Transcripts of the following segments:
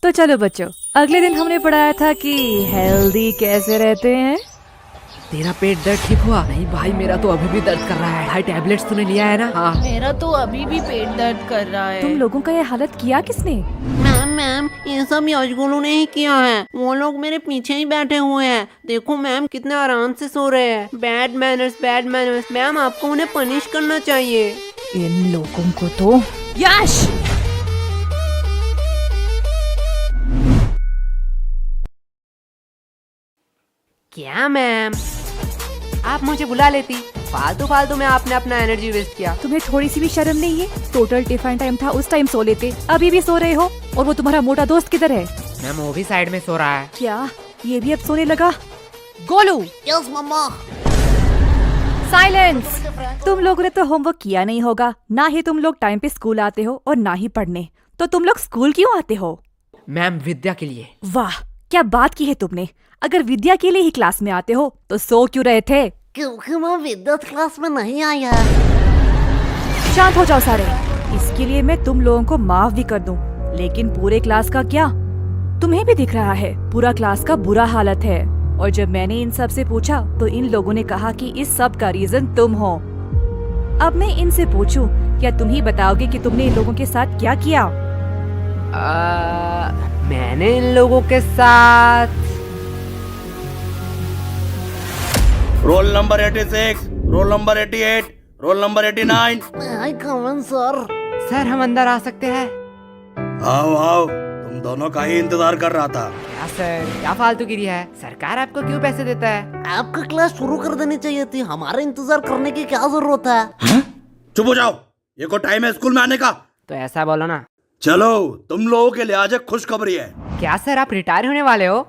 तो चलो बच्चों, अगले दिन हमने पढ़ाया था कि हेल्दी कैसे रहते हैं। तेरा पेट दर्द ठीक हुआ? नहीं भाई, मेरा तो अभी भी दर्द कर रहा है। भाई टैबलेट्स तूने लिया है ना? हाँ। मेरा तो अभी भी पेट दर्द कर रहा है। तुम लोगों का ये हालत किया किसने? मैम ये सब यशगुलू ने ही किया है। वो लोग मेरे पीछे ही बैठे हुए हैं। देखो मैम कितने आराम से सो रहे हैं। Bad manners. मैम आपको उन्हें पनिश करना चाहिए। इन लोगों को तो यश। क्या मैम, आप मुझे बुला लेती। फालतू में आपने अपना एनर्जी वेस्ट किया। तुम्हें थोड़ी सी भी शर्म नहीं है? टोटल टिफिन टाइम था, उस टाइम सो लेते, अभी भी सो रहे हो। और वो तुम्हारा मोटा दोस्त किधर है? मैम वो भी साइड में सो रहा है। क्या ये भी अब सोने लगा? गोलू, यस मम्मा। साइलेंस। तुम लोगों ने तो होमवर्क किया नहीं होगा। ना ही तुम लोग टाइम पे स्कूल आते हो और ना ही पढ़ने। तो तुम लोग स्कूल क्यों आते हो? मैम विद्या के लिए। वाह, क्या बात की है तुमने। अगर विद्या के लिए ही क्लास में आते हो तो सो क्यों रहे थे? क्योंकि मैं विद्युत क्लास में नहीं आया। शांत हो जाओ सारे। इसके लिए मैं तुम लोगों को माफ भी कर दूं, लेकिन पूरे क्लास का क्या? तुम्हें भी दिख रहा है पूरा क्लास का बुरा हालत है। और जब मैंने इन सब से पूछा तो इन लोगों ने कहा कि इस सब का रीजन तुम हो। अब मैं इनसे पूछूं, क्या तुम ही बताओगे कि तुमने इन लोगों के साथ क्या किया? मैंने इन लोगों के साथ roll number 86, roll number 88, roll number 89। आई कमन सर। सर हम अंदर आ सकते हैं? आओ आओ, तुम दोनों का ही इंतजार कर रहा था। क्या सर, क्या फालतूगिरी है? सरकार आपको क्यों पैसे देता है? आपका क्लास शुरू कर देनी चाहिए थी। हमारे इंतजार करने की क्या जरूरत है? चुप हो जाओ, ये को टाइम है स्कूल में आने का। तो ऐसा बोलो ना। चलो, तुम लोगों के लिए आज एक खुशखबरी है। क्या सर, आप रिटायर होने वाले हो?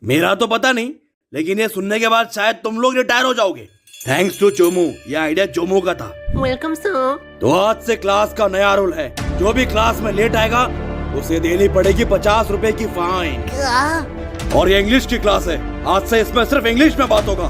मेरा तो पता नहीं, लेकिन ये सुनने के बाद शायद तुम लोग रिटायर हो जाओगे। थैंक्स टू चोमू, ये आइडिया चोमू का था। Welcome sir. तो आज से क्लास का नया रूल है, जो भी क्लास में लेट आएगा उसे देनी पड़ेगी 50 रुपए की फाइन। क्या? और ये इंग्लिश की क्लास है, आज से इसमें सिर्फ इंग्लिश में बात होगा।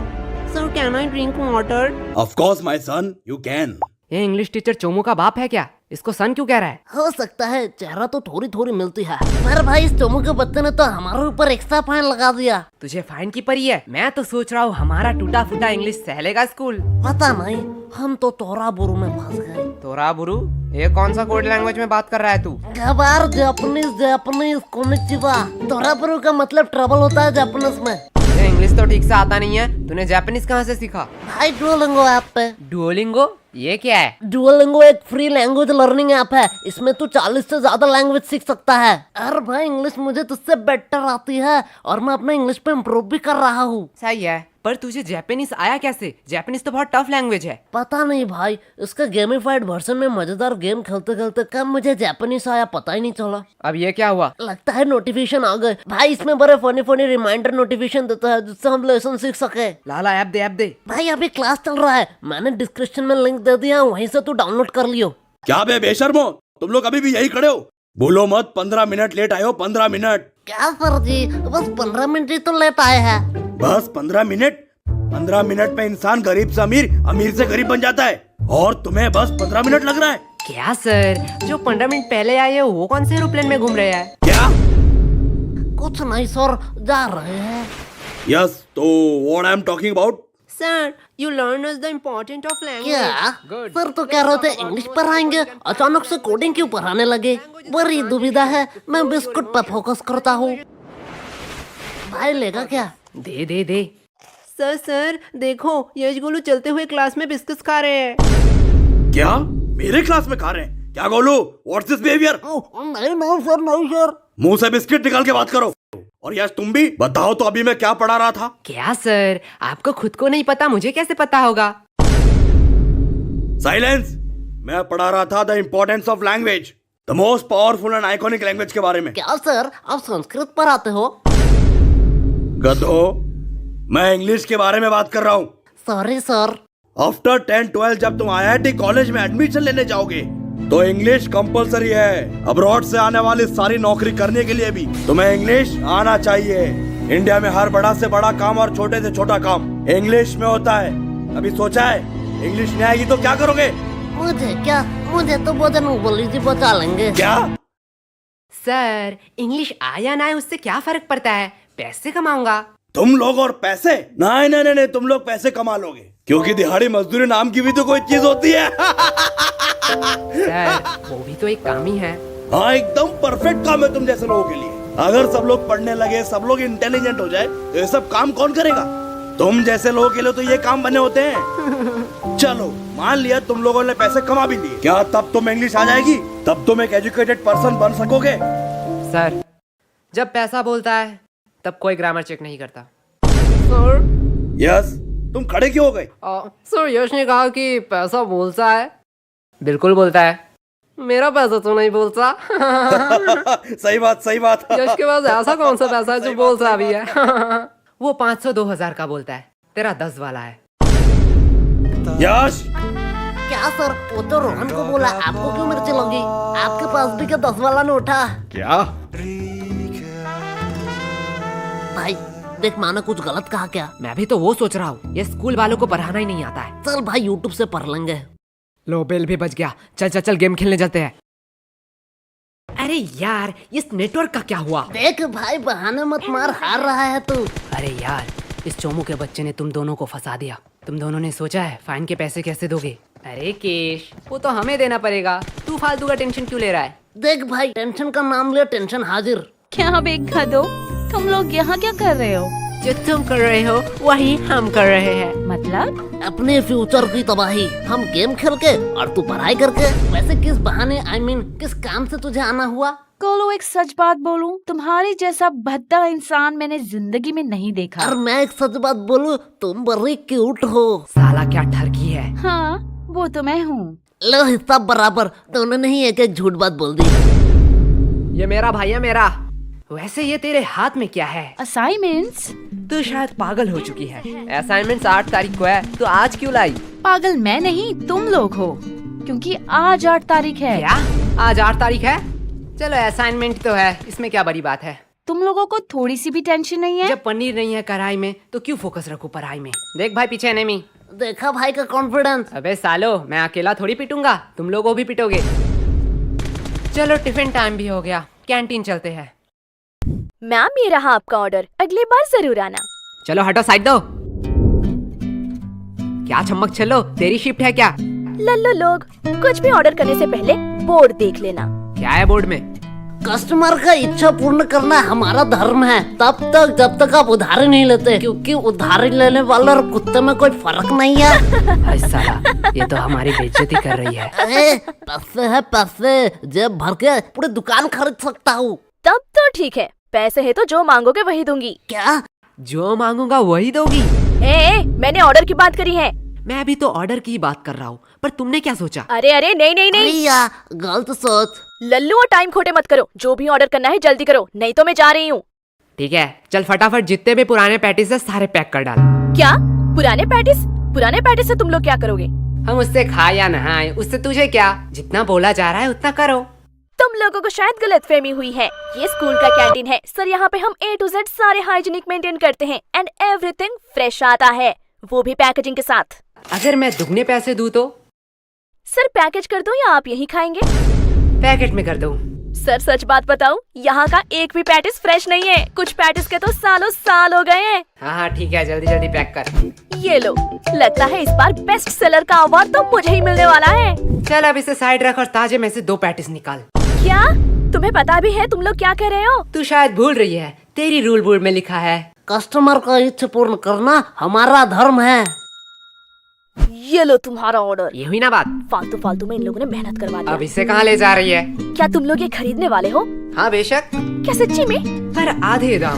Sir can I drink water? Of course my son, you can. ये इंग्लिश टीचर चोमू का बाप है क्या? इसको सन क्यों कह रहा है? हो सकता है, चेहरा तो थोड़ी मिलती है। पर भाई इस चोमू के बच्चे ने तो हमारे ऊपर एक्स्ट्रा फाइन लगा दिया। तुझे फाइन की पड़ी है? मैं तो सोच रहा हूँ हमारा टूटा फूटा इंग्लिश सहलेगा स्कूल। पता नहीं, हम तो तोरा बुरु में फंस गए। तोरा बुरु? ये कौन सा कोड लैंग्वेज में बात कर रहा है तू? गबार जापानीज कोनिचिवा। तोरा बुरु का मतलब ट्रबल होता है जापानीज में। ये इंग्लिश तो ठीक से आता नहीं है, तूने जापानीज कहाँ से सीखा? भाई डुओलिंगो ऐप पे। डुओलिंगो? ये क्या है? डुओलिंगो एक फ्री लैंग्वेज लर्निंग ऐप है। इसमें तू 40 से ज्यादा लैंग्वेज सीख सकता है। अरे भाई इंग्लिश मुझे तुझसे बेटर आती है और मैं अपना इंग्लिश पे इम्प्रूव भी कर रहा हूँ। सही है, पर तुझे जापानीज आया कैसे? जापानीज तो बहुत टफ लैंग्वेज है। पता नहीं भाई, इसका गेमिफाइड वर्जन में मजेदार गेम खेलते खेलते कब मुझे जापानीज आया पता ही नहीं चला। अब ये क्या हुआ? लगता है नोटिफिकेशन आ गए। भाई इसमें बड़े फनी रिमाइंडर नोटिफिकेशन देता है जिससे हम लेसन सीख सके। लाला ऐप दे। भाई अभी क्लास चल रहा है, मैंने डिस्क्रिप्शन में लिंक दे दिया, वहीं से तू डाउनलोड कर लियो। क्या बे बेशर्मो, तुम लोग अभी भी यही खड़े हो? बोलो मत 15 मिनट लेट आए हो। 15 मिनट? क्या सर जी, बस 15 मिनट ही तो लेट आए हैं। बस 15 मिनट? 15 मिनट में इंसान गरीब से अमीर, अमीर से गरीब बन जाता है, और तुम्हें बस 15 मिनट लग रहा है? क्या सर, जो 15 मिनट पहले आए हैं वो कौन से एरोप्लेन में घूम रहे हैं? क्या? कुछ नहीं सर, जा रहे हैं। यस, तो what I am talking about? Sir you learn the important of language. क्या सर तो कह रहे थे इंग्लिश पढ़ाएंगे, अचानक से कोडिंग क्यों पढ़ाने लगे? बड़ी दुविधा है, मैं बिस्कुट पर फोकस करता हूँ। भाई लेगा क्या? दे। सर देखो, यशगुलू चलते हुए क्लास में बिस्कुट खा रहे हैं। क्या मेरे क्लास में खा रहे हैं? क्या गोलू, व्हाट्स दिस बिहेवियर? नहीं सर। मुंह से बिस्किट निकाल के बात करो। और यश तुम भी बताओ तो, अभी मैं क्या पढ़ा रहा था? क्या सर, आपको खुद को नहीं पता, मुझे कैसे पता होगा? साइलेंस। मैं पढ़ा रहा था the importance of language, the most powerful and iconic language के बारे में। क्या सर, आप संस्कृत पढ़ाते हो? गधो, मैं इंग्लिश के बारे में बात कर रहा हूँ। Sorry sir. आफ्टर 10-12 जब तुम IIT कॉलेज में एडमिशन लेने जाओगे तो इंग्लिश कंपलसरी है। अब्रॉड से आने वाली सारी नौकरी करने के लिए भी तुम्हें इंग्लिश आना चाहिए। इंडिया में हर बड़ा से बड़ा काम और छोटे से छोटा काम इंग्लिश में होता है। अभी सोचा है इंग्लिश नहीं आएगी तो क्या करोगे? मुझे क्या, मुझे तो बोधन बोली जी बचा लेंगे। क्या? सर इंग्लिश आया ना है उससे क्या फर्क पड़ता है, पैसे कमाऊंगा। तुम लोग और पैसे? नहीं नहीं नहीं, तुम लोग पैसे कमा लोगे, क्योंकि दिहाड़ी मजदूरी नाम की भी तो कोई चीज होती है। सर वो भी तो एक काम ही है। हाँ एकदम परफेक्ट काम है तुम जैसे लोगों के लिए। अगर सब लोग पढ़ने लगे, सब लोग इंटेलिजेंट हो जाए, तो ये सब काम कौन करेगा? तुम जैसे लोगों के लिए तो ये काम बने होते हैं। चलो मान लिया तुम लोगों ने पैसे कमा भी लिए, क्या तब तुम इंग्लिश आ जाएगी? तब तुम एक एजुकेटेड पर्सन बन सकोगे? सर जब पैसा बोलता है तब कोई ग्रामर चेक नहीं करता। सर यस, तुम खड़े क्यों हो गए? सर यश ने कहा कि पैसा बोलता है। बिल्कुल बोलता है। मेरा पैसा तो नहीं बोलता। सही बात सही बात। यश के पास ऐसा कौन सा पैसा है जो बोलता भी है? वो 500-2000 का बोलता है, तेरा 10 वाला है। यश क्या सर, वो तो रोहन को बोला, आपको क्यों मिर्ची लगी? आपके पास भी क्या 10 वाला नोट है? क्या? भाई देख, माना कुछ गलत कहा क्या? मैं भी तो वो सोच रहा हूँ, ये स्कूल वालों को पढ़ाना ही नहीं आता है। चल भाई यूट्यूब से पढ़ लेंगे। लो बेल भी बच गया। चल चल चल गेम खेलने चलते हैं। अरे यार इस नेटवर्क का क्या हुआ? देख भाई बहाने मत मार, हार रहा है तू। अरे यार इस चोमू के बच्चे ने तुम दोनों को फंसा दिया। तुम दोनों ने सोचा है फाइन के पैसे कैसे दोगे? अरे केश वो तो हमें देना पड़ेगा, तू फालतू का टेंशन क्यों ले रहा है? देख भाई, टेंशन का नाम ले, टेंशन हाजिर। क्या बेखा दो, तुम लोग यहाँ क्या कर रहे हो? जो तुम कर रहे हो वही हम कर रहे हैं। मतलब अपने फ्यूचर की तबाही, हम गेम खेल के और तू पढ़ाई करके। वैसे किस बहाने, I mean, किस काम से तुझे आना हुआ? कोलो एक सच बात बोलूं, तुम्हारी जैसा भद्दा इंसान मैंने जिंदगी में नहीं देखा। और मैं एक सच बात बोलूं, तुम बड़ी क्यूट हो। साला क्या ठरकी है। हाँ वो तो मैं हूँ। लो हिस्सा बराबर, दोनों ने ही एक एक झूठ बात बोल दी। ये मेरा भाई है मेरा। वैसे ये तेरे हाथ में क्या है? असाइनमेंट्स? तू शायद पागल हो चुकी है। असाइनमेंट्स 8 तारीख को है, तो आज क्यों लाई? पागल मैं नहीं, तुम लोग हो, क्योंकि आज 8 तारीख है। क्या आज 8 तारीख है? चलो असाइनमेंट तो है, इसमें क्या बड़ी बात है। तुम लोगों को थोड़ी सी भी टेंशन नहीं है? जब पनीर नहीं है कढ़ाई में तो क्यों फोकस रखूं पढ़ाई में। देख भाई पीछे एनिमी। देखा भाई का कॉन्फिडेंस। अबे सालो मैं अकेला थोड़ी पिटूंगा, तुम लोगों भी पिटोगे। चलो टिफिन टाइम भी हो गया, कैंटीन चलते हैं। मैम ये रहा आपका ऑर्डर, अगली बार जरूर आना। चलो हटो साइड दो। क्या चम्मक चलो, तेरी शिफ्ट है क्या? लल्लो लोग, कुछ भी ऑर्डर करने से पहले बोर्ड देख लेना। क्या है बोर्ड में? कस्टमर का इच्छा पूर्ण करना हमारा धर्म है, तब तक जब तक आप उधारी नहीं लेते, क्योंकि उधारी लेने वाले और कुत्ते में कोई फर्क नहीं है। अरे साला ये तो हमारी बेइज्जती कर रही है। अरे पैसे है पैसे, जेब भर के पूरी दुकान खरीद सकता हूँ। तब तो ठीक है, पैसे है तो जो मांगोगे वही दूंगी। क्या? जो मांगूंगा वही दोगी? मैंने ऑर्डर की बात करी है। मैं अभी तो ऑर्डर की बात कर रहा हूँ, पर तुमने क्या सोचा? अरे अरे नहीं नहीं नहीं, भैया गलत सोच। लल्लू और टाइम खोटे मत करो, जो भी ऑर्डर करना है जल्दी करो, नहीं तो मैं जा रही हूँ। ठीक है चल फटाफट जितने भी पुराने पैटीज है सारे पैक कर डाल। क्या पुराने पैटिस? पुराने पैटिस से तुम लोग क्या करोगे? हम उससे खाए या नहाए उससे तुझे क्या, जितना बोला जा रहा है उतना करो। तुम लोगों को शायद गलतफहमी हुई है, ये स्कूल का कैंटीन है सर, यहाँ पे हम A to Z सारे हाइजीनिक मेंटेन करते हैं एंड एवरीथिंग फ्रेश आता है, वो भी पैकेजिंग के साथ। अगर मैं दुगने पैसे दूं तो? सर पैकेज कर दूं या आप यही खाएंगे? पैकेट में कर दूं। सर सच बात बताऊं, यहाँ का एक भी पैटिस फ्रेश नहीं है, कुछ पैटिस के तो सालों साल हो गए हैं। हाँ ठीक है जल्दी जल्दी पैक कर। ये लो, लगता है इस बार बेस्ट सेलर का अवार्ड तो मुझे ही मिलने वाला है। चल अब इसे साइड रख और ताजे में से 2 पैटिस निकाल। क्या तुम्हें पता भी है तुम लोग क्या कर रहे हो? तू शायद भूल रही है, तेरी रूल बोर्ड में लिखा है कस्टमर का इच्छा पूर्ण करना हमारा धर्म है। ये लो तुम्हारा ऑर्डर। ये हुई ना बात? फालतू फालतू में इन लोगों ने मेहनत करवा अब दिया। इसे कहाँ ले जा रही है? क्या तुम लोग ये खरीदने वाले हो? हाँ बेशक, क्या सच्ची में? पर आधे दाम।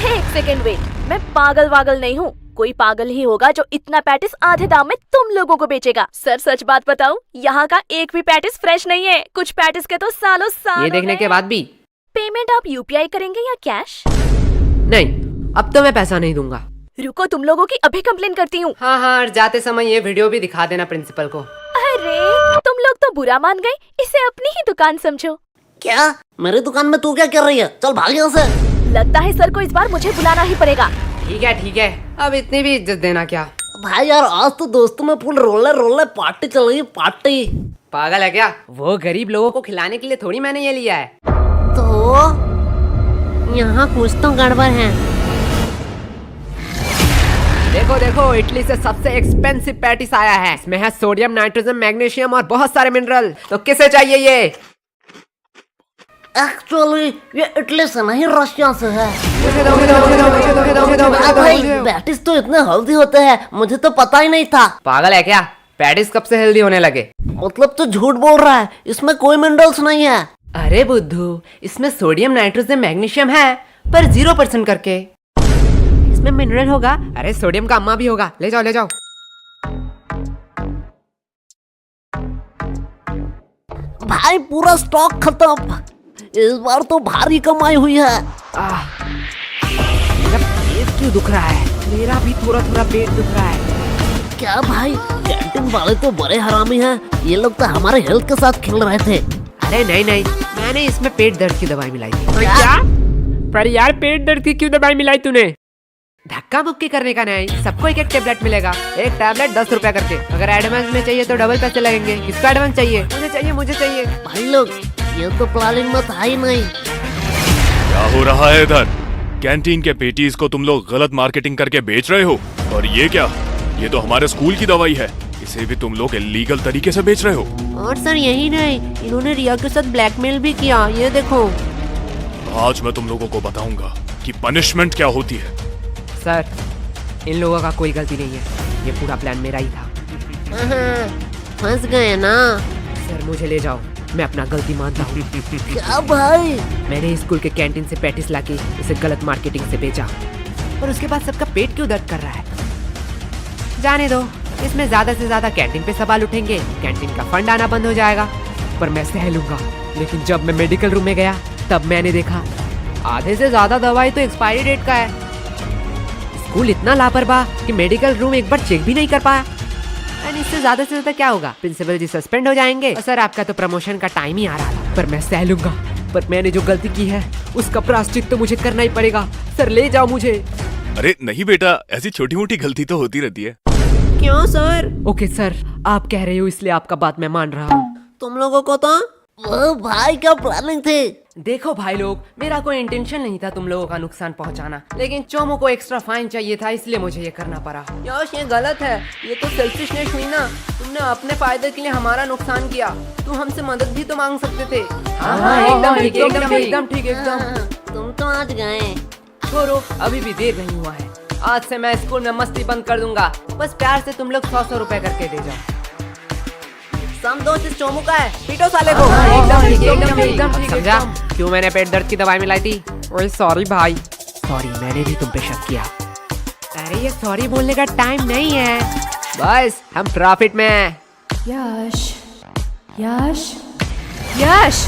एक सेकेंड वेट, मैं पागल वागल नहीं हूँ, कोई पागल ही होगा जो इतना पैटिस आधे दाम में तुम लोगों को बेचेगा। सर सच बात बताऊं, यहाँ का एक भी पैटिस फ्रेश नहीं है, कुछ पैटिस के तो सालों साल ये देखने के बाद भी? पेमेंट आप UPI करेंगे या कैश? नहीं, अब तो मैं पैसा नहीं दूंगा। रुको, तुम लोगों की अभी कंप्लेन करती हूँ। हाँ हाँ और जाते समय ये वीडियो भी दिखा देना प्रिंसिपल को। अरे तुम लोग तो बुरा मान गए, इसे अपनी ही दुकान समझो। क्या मेरी दुकान में तू क्या कर रही है? चल भाग यहाँ से। लगता है सर को इस बार मुझे बुलाना ही पड़ेगा। ठीक है, अब इतनी भी इज्जत देना क्या? भाई यार आज तो दोस्तों में फुल रोले पार्टी चल रही है, पार्टी। पागल है क्या? वो गरीब लोगों को खिलाने के लिए थोड़ी मैंने ये लिया है। तो यहाँ कुछ तो गड़बड़ है। देखो देखो, इटली से सबसे एक्सपेंसिव पैटिस आया है। इसमें है सोडियम, नाइट्रोजन, मैग्नीशियम और बहुत सारे मिनरल। तो किसे चाहिए ये? एक्चुअली ये इटली से नहीं, रशिया से है। मुझे दो, मुझे दो, मुझे दो, मुझे दो, मुझे दो, मुझे दो, मुझे दो, भाई मुझे दो। पैटिस तो इतने हेल्दी होते हैं, मुझे तो पता ही नहीं था। पागल है क्या? पैटिस कब से हेल्दी होने लगे? मतलब तो झूठ बोल रहा है, इसमें कोई मिनरल्स नहीं है। अरे बुद्धू, इसमें सोडियम, नाइट्रोजन, मैग्नीशियम है, पर 0% करके। इसमें मिनरल होगा। अरे सोडियम का अम्मा भी होगा। ले जाओ ले जाओ। भाई पूरा स्टॉक खत्म। इस बार तो भारी कमाई हुई है। मेरा पेट क्यों दुख रहा है? मेरा भी थोड़ा थोड़ा पेट दुख रहा है। क्या भाई, कैंटीन वाले तो बड़े हरामी हैं। ये लोग तो हमारे हेल्थ के साथ खेल रहे थे। अरे नहीं नहीं, मैंने इसमें पेट दर्द की दवाई मिलाई थी। क्या? पर यार पेट दर्द की क्यों दवाई मिलाई तूने? धक्का मुक्की करने का नहीं, सबको एक एक टेबलेट मिलेगा। एक टेबलेट 10 रुपया करके। अगर एडवांस में चाहिए तो डबल पैसे लगेंगे। किसका एडवांस चाहिए? मुझे चाहिए, मुझे चाहिए। भाई लोग, ये तो प्लानिंग में था ही नहीं। क्या हो रहा है इधर? कैंटीन के पेटीज को तुम लोग गलत मार्केटिंग करके बेच रहे हो। और ये क्या? ये तो हमारे स्कूल की दवाई है। इसे भी तुम लोग इलीगल तरीके से बेच रहे हो। और सर यही नहीं, इन्होंने रिया के साथ ब्लैकमेल भी किया। ये देखो। आज मैं तुम लोगों को बताऊंगा कि पनिशमेंट क्या होती है। सर, इन लोगों का कोई गलती नहीं है। ये पूरा प्लान मेरा ही था। फंस गए ना। सर मुझे ले जाओ, मैं अपना गलती मानता हूँ। क्या भाई? मैंने स्कूल के कैंटीन से पैटिस लाके इसे गलत मार्केटिंग से बेचा, और उसके बाद सबका पेट क्यों दर्द कर रहा है? जाने दो, इसमें ज्यादा से ज्यादा कैंटीन पे सवाल उठेंगे, कैंटीन का फंड आना बंद हो जाएगा, पर मैं सह लूंगा। लेकिन जब मैं मेडिकल रूम में गया तब मैंने देखा आधे से ज्यादा दवाई तो एक्सपायरी डेट का है। स्कूल इतना लापरवाह कि मेडिकल रूम एक बार चेक भी नहीं कर पाया। एंड इससे ज्यादा से ज्यादा क्या होगा? प्रिंसिपल जी सस्पेंड हो जाएंगे। और सर आपका तो प्रमोशन का टाइम ही आ रहा था, पर मैं सह लूंगा। पर मैंने जो गलती की है उसका प्रायश्चित तो मुझे करना ही पड़ेगा। सर ले जाओ मुझे। अरे नहीं बेटा, ऐसी छोटी मोटी गलती तो होती रहती है। क्यों सर? ओके सर, आप कह रहे हो इसलिए आपका बात मैं मान रहा हूँ। तुम लोगों को तो वो भाई क्या प्लानिंग थी? देखो भाई लोग, मेरा कोई इंटेंशन नहीं था तुम लोगों का नुकसान पहुंचाना, लेकिन चोमो को एक्स्ट्रा फाइन चाहिए था, इसलिए मुझे ये करना पड़ा। यश ये गलत है, ये तो सेल्फिशनेस हुई ना। तुमने अपने फायदे के लिए हमारा नुकसान किया। तुम हमसे मदद भी तो मांग सकते थे। हाँ, एकदम ठीक, एकदम ठीक, एकदम ठीक, एकदम। तुम तो आज गए। छोड़ो, अभी भी देर नहीं हुआ है। आज से मैं स्कूल में मस्ती बंद कर दूंगा। बस प्यार से तुम लोग 100 रुपए करके दे जाओ। समझो चोमू का है, पीटो साले को। एकदम ठीक, एकदम ठीक, एकदम ठीक। समझा क्यों मैंने पेट दर्द की दवाई मिलाई थी? ओए सॉरी भाई, सॉरी, मैंने भी तुम पे शक किया। अरे ये सॉरी बोलने का टाइम नहीं है, बस हम प्रॉफिट में हैं। यश, यश, यश,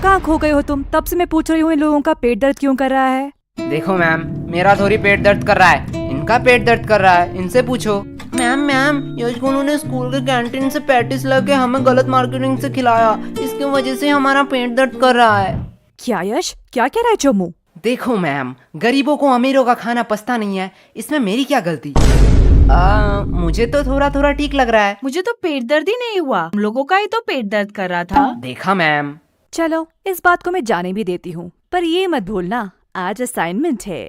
कहाँ खो गए हो तुम? तब से मैं पूछ रही हूँ इन लोगों का पेट दर्द क्यों कर रहा है? देखो मैम, मेरा थोड़ी पेट दर्द कर रहा है, इनका पेट दर्द कर रहा है, इनसे पूछो। मैम, यशगुनु ने स्कूल के कैंटीन से पैटिस लाके हमें गलत मार्केटिंग से खिलाया, इसकी वजह से हमारा पेट दर्द कर रहा है। क्या यश, क्या कह रहा है चोमू? देखो मैम, गरीबों को अमीरों का खाना पछता नहीं है, इसमें मेरी क्या गलती? मुझे तो थोड़ा थोड़ा ठीक लग रहा है। मुझे तो पेट दर्द ही नहीं हुआ, हम लोगों का ही तो पेट दर्द कर रहा था। देखा मैम। चलो, इस बात को मैं जाने भी देती हूँ, पर ये मत भूलना आज असाइनमेंट है।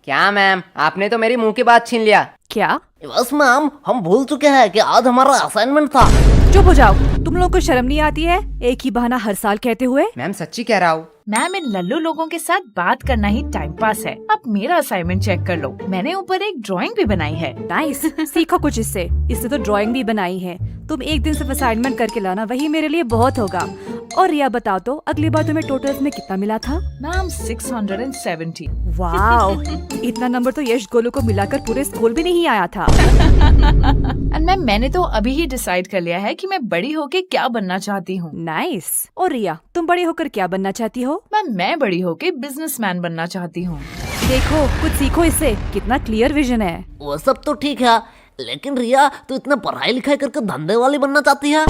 क्या मैम, आपने तो मेरी मुंह की बात छीन लिया। क्या? बस मैम, हम भूल चुके हैं कि आज हमारा असाइनमेंट था। चुप हो जाओ, तुम लोगों को शर्म नहीं आती है एक ही बहाना हर साल कहते हुए? मैम सच्ची कह रहा हूँ। मैम, इन लल्लू लोगों के साथ बात करना ही टाइम पास है। अब मेरा असाइनमेंट चेक कर लो, मैंने ऊपर एक ड्राइंग भी बनाई है। नाइस, सीखो कुछ इससे। इससे तो ड्राइंग भी बनाई है। तुम एक दिन सिर्फ असाइनमेंट करके लाना, वही मेरे लिए बहुत होगा। और रिया बताओ तो, अगली बार तुम्हें टोटल्स में कितना मिला था? मैम 670। वाओ, इतना नंबर तो यश गोलू को मिलाकर पूरे स्कूल भी नहीं आया था। एंड मैम, मैंने तो अभी ही डिसाइड कर लिया है कि मैं बड़ी होके क्या बनना चाहती हूँ। नाइस। और रिया, तुम बड़े होकर क्या बनना चाहती हो? मैम, मैं बड़ी होके बिजनेसमैन बनना चाहती हूँ। देखो, कुछ सीखो इससे, कितना क्लियर विजन है। वो सब तो ठीक है, लेकिन रिया तू इतना पढ़ाई लिखाई करके धंधे वाली बनना चाहती है?